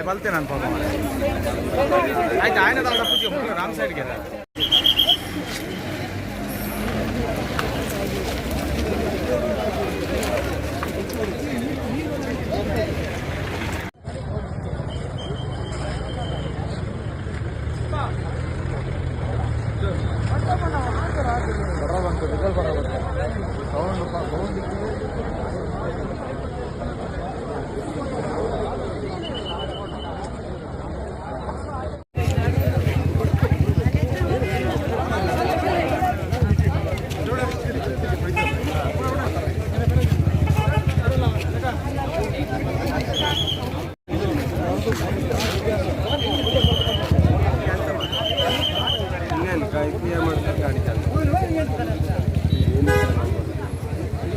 ಬಲ್ತೆ ನಾನು ಪಾಪ ಆಯ್ತು ಆಯ್ನ ಪೂಜೆ ರಾಮ್ ಸೈಡ್ಗೆ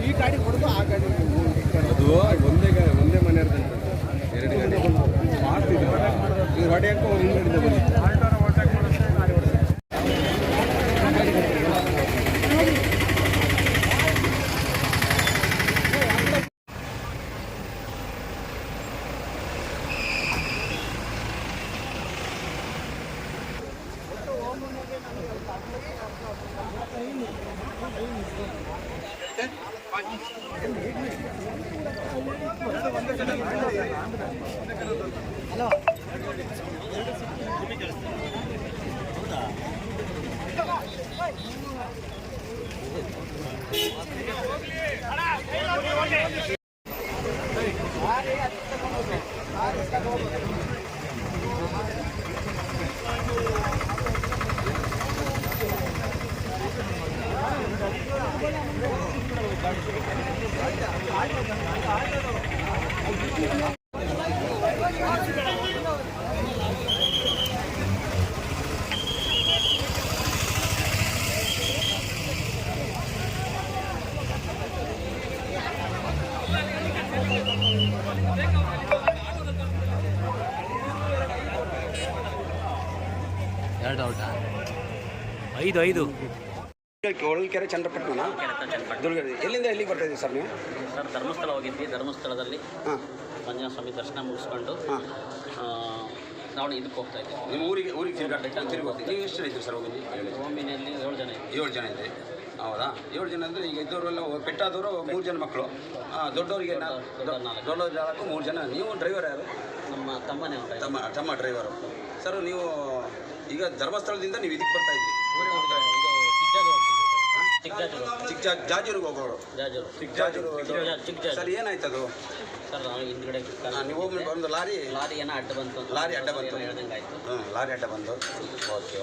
ಈ ಗಾಡಿ ಕೊಡೋದು ಆ ಗಾಡಿ ಅದು ಒಂದೇ ಮನೆ ಇರ್ತಂತೆ 2 ಗಾಡಿ ಮಾಡ್ತಿದ್ರು ಈಗ ಹೊಡೆಯಕ್ಕೆ ಅವ್ರು ಹಿಂಗಡಿದೆ ಬನ್ನಿ ಹಲೋ ಐದು ಹೊಳಲ್ಕೆರೆ ಚಂದ್ರಪಟ್ಟಣ ದುರ್ಗ ಎಲ್ಲಿಂದ ಎಲ್ಲಿಗೆ ಬರ್ತಾ ಇದ್ದೀವಿ ಸರ್ ನೀವು? ಸರ್ ಧರ್ಮಸ್ಥಳ ಹೋಗಿದ್ವಿ. ಧರ್ಮಸ್ಥಳದಲ್ಲಿ ಮಂಜುನಾಥ ಸ್ವಾಮಿ ದರ್ಶನ ಮುಗಿಸ್ಕೊಂಡು ನಾವು ಇದಕ್ಕೆ ಹೋಗ್ತಾ ಇದ್ದೀವಿ. ನಿಮ್ಮ ಊರಿಗೆ ತಿರುಗಿ ಹೋಗ್ತೀವಿ. ನೀವು ಎಷ್ಟು ಜನ ಇದ್ದೀರಿ ಸರ್ ಹೋಗಿ? ಓಮಿನಲ್ಲಿ 7 ಜನ ಇದ್ದೀವಿ. 7 ಜನ ಇದ್ದೀರಿ. ಹೌದಾ? 7 ಜನ ಅಂದರೆ ಈಗ ಇದ್ದವರೆಲ್ಲ ಪೆಟ್ಟಾದವರು 3 ಜನ ಮಕ್ಕಳು, ದೊಡ್ಡವರಿಗೆ ದೊಡ್ಡ ಜಾಗಕ್ಕೂ 3 ಜನ. ನೀವು ಡ್ರೈವರ್ ಯಾರು? ನಮ್ಮ ತಮ್ಮನೇ ತಮ್ಮ ಡ್ರೈವರು. ಸರ್ ನೀವು ಈಗ ಧರ್ಮಸ್ಥಳದಿಂದ ನೀವು ಇದಕ್ಕೆ ಬರ್ತಾ ಇದ್ರಿ ಜಾಜೂರಿಗೆ ಹೋಗೋರು. ಸರ್ ಏನಾಯ್ತು ಅದು? ಸರ್ ನಾವು ಹಿಂದ್ಗಡೆ ನೀವು ಒಂದು ಲಾರಿ ಏನೋ ಅಡ್ಡ ಬಂತು. ಲಾರಿ ಅಡ್ಡ ಬಂತು ಹೇಳ್ದಂಗೆ ಆಯಿತು. ಲಾರಿ ಅಡ್ಡ ಬಂತು. ಓಕೆ.